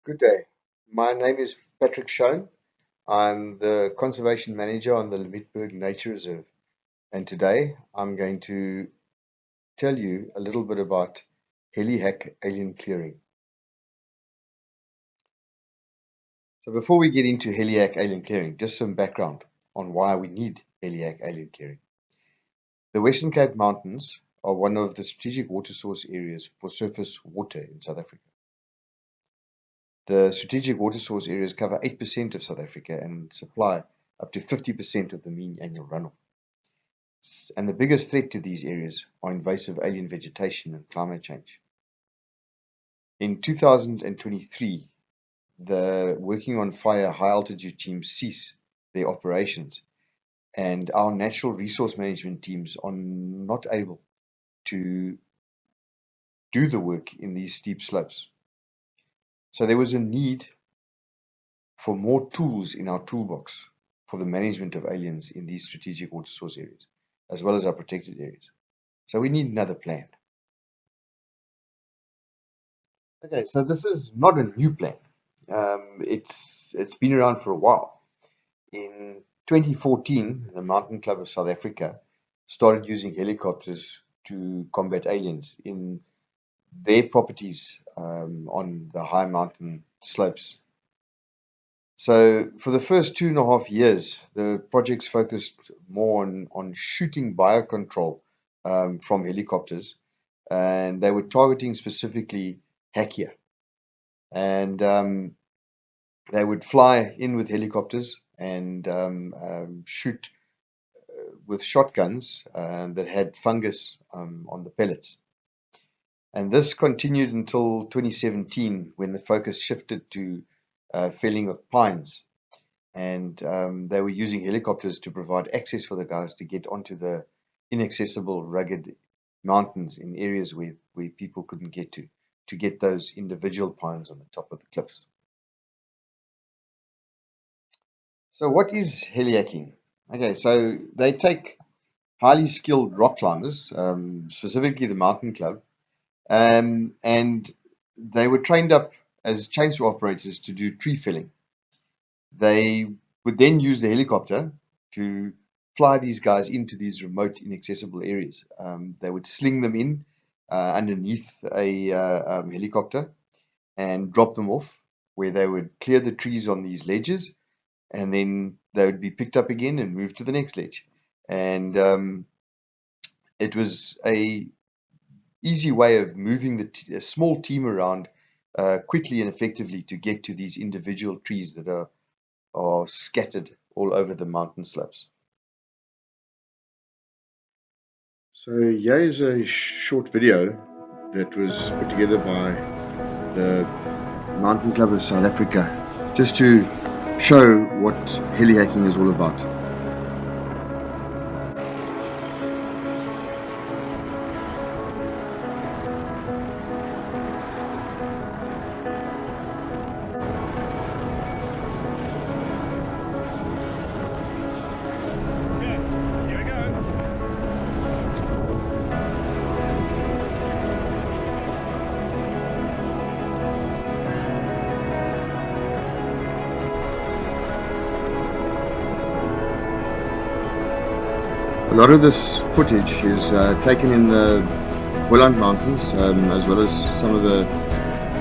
Good day. My name is Patrick Schoen. I'm the Conservation Manager on the Limitberg Nature Reserve, and today I'm going to tell you a little bit about Helihack alien clearing. So before we get into Helihack alien clearing, just some background on why we need Helihack alien clearing. The Western Cape Mountains are one of the strategic water source areas for surface water in South Africa. The strategic water source areas cover 8% of South Africa and supply up to 50% of the mean annual runoff. And the biggest threat to these areas are invasive alien vegetation and climate change. In 2023, the Working on Fire high altitude teams cease their operations, and our natural resource management teams are not able to do the work in these steep slopes. So there was a need for more tools in our toolbox for the management of aliens in these strategic water source areas, as well as our protected areas. So we need another plan. Okay, so this is not a new plan. It's been around for a while. In 2014, the Mountain Club of South Africa started using helicopters to combat aliens in their properties on the high mountain slopes. So for the first 2.5 years, the projects focused more on shooting biocontrol from helicopters, and they were targeting specifically Helihacking. And they would fly in with helicopters and shoot with shotguns that had fungus on the pellets. And this continued until 2017, when the focus shifted to felling of pines. And they were using helicopters to provide access for the guys to get onto the inaccessible, rugged mountains in areas where people couldn't get to get those individual pines on the top of the cliffs. So what is helihacking? Okay, so they take highly skilled rock climbers, specifically the Mountain Club, and they were trained up as chainsaw operators to do tree felling. They would then use the helicopter to fly these guys into these remote, inaccessible areas. They would sling them in underneath a helicopter and drop them off, where they would clear the trees on these ledges, and then they would be picked up again and moved to the next ledge. And it was a easy way of moving a small team around quickly and effectively to get to these individual trees that are scattered all over the mountain slopes. So here is a short video that was put together by the Mountain Club of South Africa, just to show what helihacking is all about. A lot of this footage is taken in the Boland Mountains, as well as some of the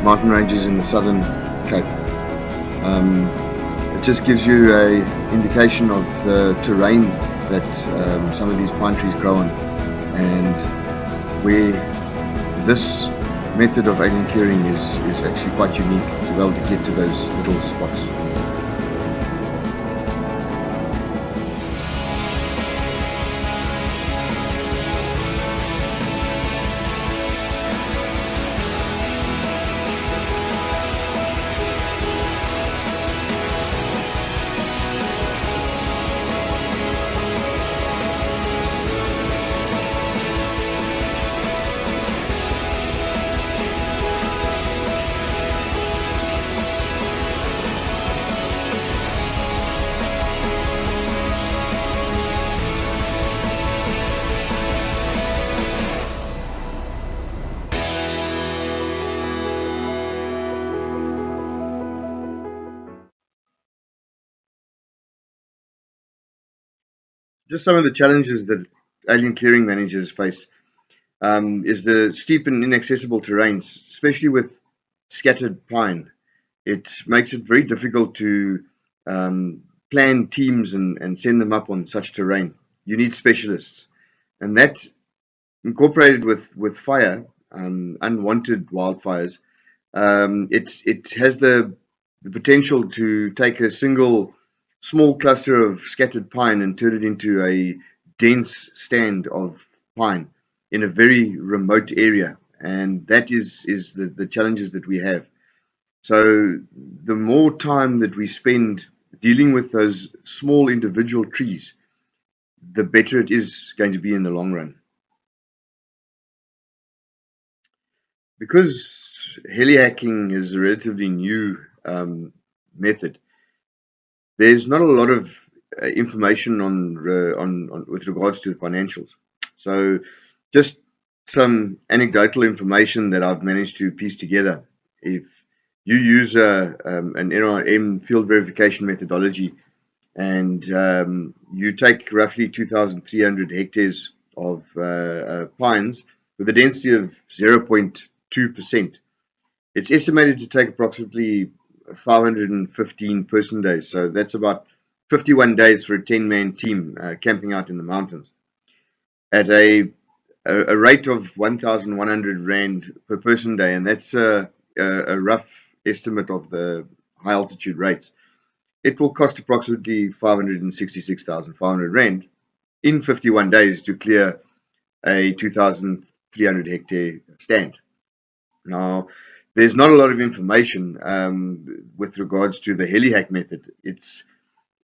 mountain ranges in the Southern Cape. It just gives you an indication of the terrain that some of these pine trees grow on, and where this method of alien clearing is actually quite unique to be able to get to those little spots. just some of the challenges that alien clearing managers face is the steep and inaccessible terrains, especially with scattered pine. It makes it very difficult to plan teams and send them up on such terrain. You need specialists, and that incorporated with fire, unwanted wildfires, it has the potential to take a single small cluster of scattered pine and turn it into a dense stand of pine in a very remote area. And that is the challenges that we have. So the more time that we spend dealing with those small individual trees, the better it is going to be in the long run. Because helihacking is a relatively new method, there's not a lot of information on with regards to the financials. So, just some anecdotal information that I've managed to piece together. If you use an NRM field verification methodology and you take roughly 2,300 hectares of pines with a density of 0.2%, it's estimated to take approximately 515 person days. So that's about 51 days for a 10-man team camping out in the mountains at a rate of 1,100 Rand per person day. And that's a rough estimate of the high altitude rates. It will cost approximately 566,500 Rand in 51 days to clear a 2,300 hectare stand. Now, there's not a lot of information with regards to the Helihack method. Its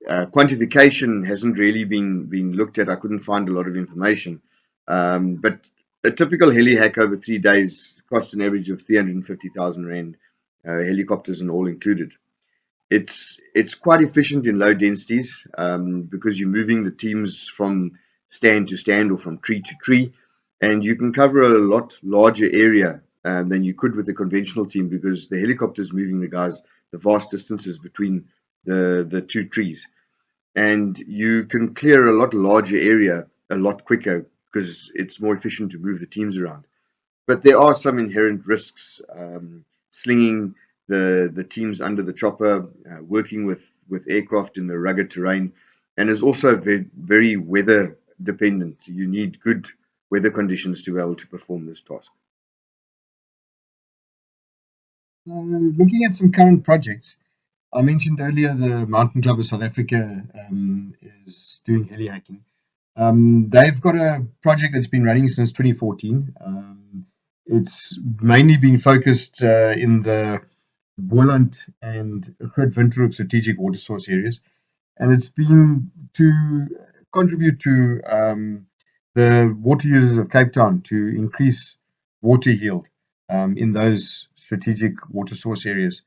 quantification hasn't really been looked at. I couldn't find a lot of information. But a typical Helihack over 3 days cost an average of 350,000 Rand, helicopters and all included. It's quite efficient in low densities because you're moving the teams from stand to stand or from tree to tree, and you can cover a lot larger area than you could with a conventional team because the helicopter is moving the guys the vast distances between the two trees, and you can clear a lot larger area a lot quicker because it's more efficient to move the teams around. But there are some inherent risks, slinging the teams under the chopper, working with aircraft in the rugged terrain, and is also very weather dependent. You need good weather conditions to be able to perform this task. Looking at some current projects, I mentioned earlier the Mountain Club of South Africa is doing helihacking. They've got a project that's been running since 2014. It's mainly been focused in the Boland and Groot Windhoek strategic water source areas, and it's been to contribute to the water users of Cape Town to increase water yield in those strategic water source areas.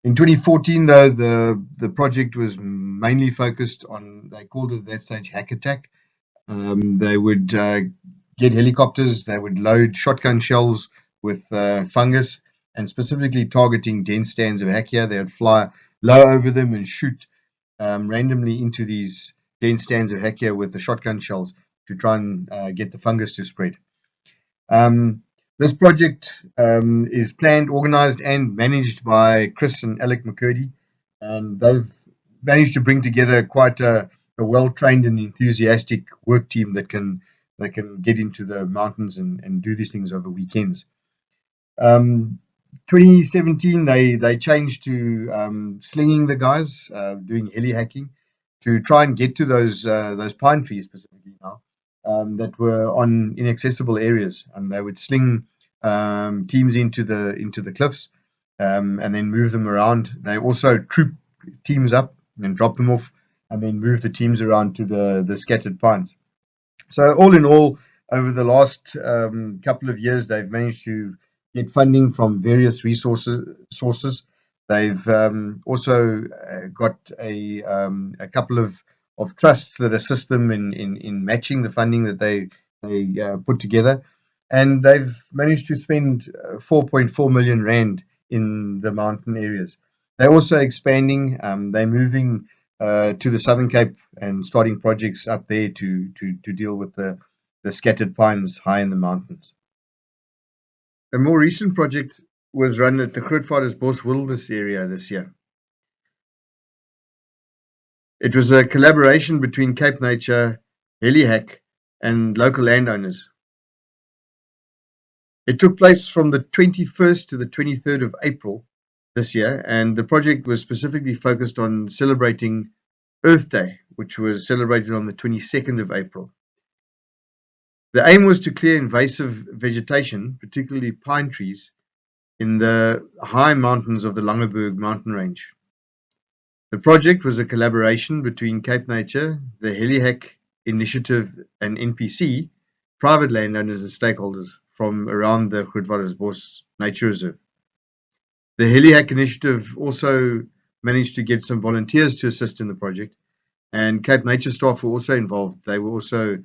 In 2014, though, the project was mainly focused on, they called it at that stage hack attack. They would get helicopters, they would load shotgun shells with fungus, and specifically targeting dense stands of Hackia. They would fly low over them and shoot randomly into these dense stands of Hackia with the shotgun shells to try and get the fungus to spread. This project is planned, organized, and managed by Chris and Alec McCurdy, and they've managed to bring together quite a well-trained and enthusiastic work team that can get into the mountains and do these things over weekends. 2017, they changed to slinging the guys, doing helihacking to try and get to those pine trees specifically now that were on inaccessible areas, and they would sling teams into the cliffs and then move them around. They also troop teams up and drop them off, and then move the teams around to the scattered pines. So all in all, over the last couple of years, they've managed to get funding from various sources. They've also got a couple of trusts that assist them in matching the funding that they put together, and they've managed to spend 4.4 million Rand in the mountain areas. They're also expanding. They're moving to the Southern Cape and starting projects up there to deal with the scattered pines high in the mountains. A more recent project was run at the Grootvadersbos Wilderness area this year. It was a collaboration between Cape Nature, Helihack, and local landowners. It took place from the 21st to the 23rd of April this year, and the project was specifically focused on celebrating Earth Day, which was celebrated on the 22nd of April. The aim was to clear invasive vegetation, particularly pine trees, in the high mountains of the Langeberg mountain range. The project was a collaboration between Cape Nature, the Helihack initiative, and NPC, private landowners and stakeholders from around the Grootvadersbos Nature Reserve. The Helihack initiative also managed to get some volunteers to assist in the project, and Cape Nature staff were also involved. They were also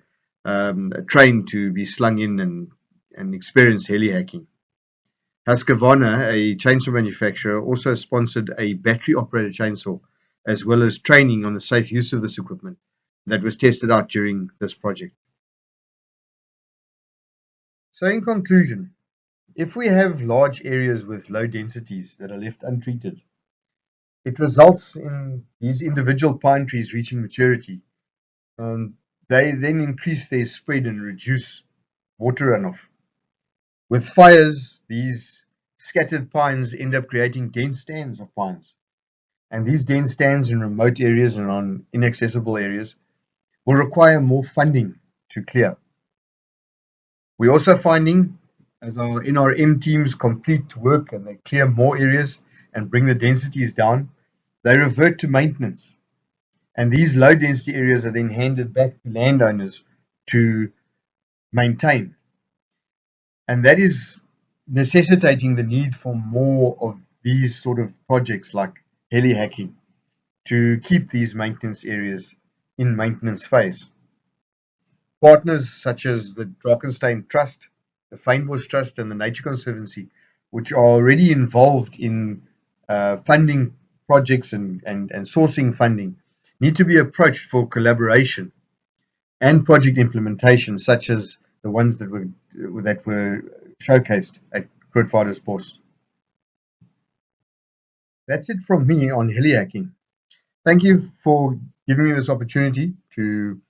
trained to be slung in and experience helihacking. Husqvarna, a chainsaw manufacturer, also sponsored a battery-operated chainsaw, as well as training on the safe use of this equipment that was tested out during this project. So in conclusion, if we have large areas with low densities that are left untreated, it results in these individual pine trees reaching maturity, and they then increase their spread and reduce water runoff. With fires, these scattered pines end up creating dense stands of pines. And these dense stands in remote areas and on inaccessible areas will require more funding to clear. We're also finding, as our NRM teams complete work and they clear more areas and bring the densities down, they revert to maintenance. And these low density areas are then handed back to landowners to maintain. And that is necessitating the need for more of these sort of projects like helihacking to keep these maintenance areas in maintenance phase. Partners such as the Drakensberg Trust, the Fynbos Trust, and the Nature Conservancy, which are already involved in funding projects and sourcing funding, need to be approached for collaboration and project implementation, such as the ones that were showcased at Grootvadersbos. That's it from me on helihacking. Thank you for giving me this opportunity to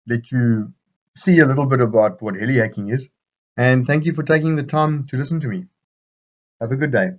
let you see a little bit about what helihacking is, and thank you for taking the time to listen to me. Have a good day.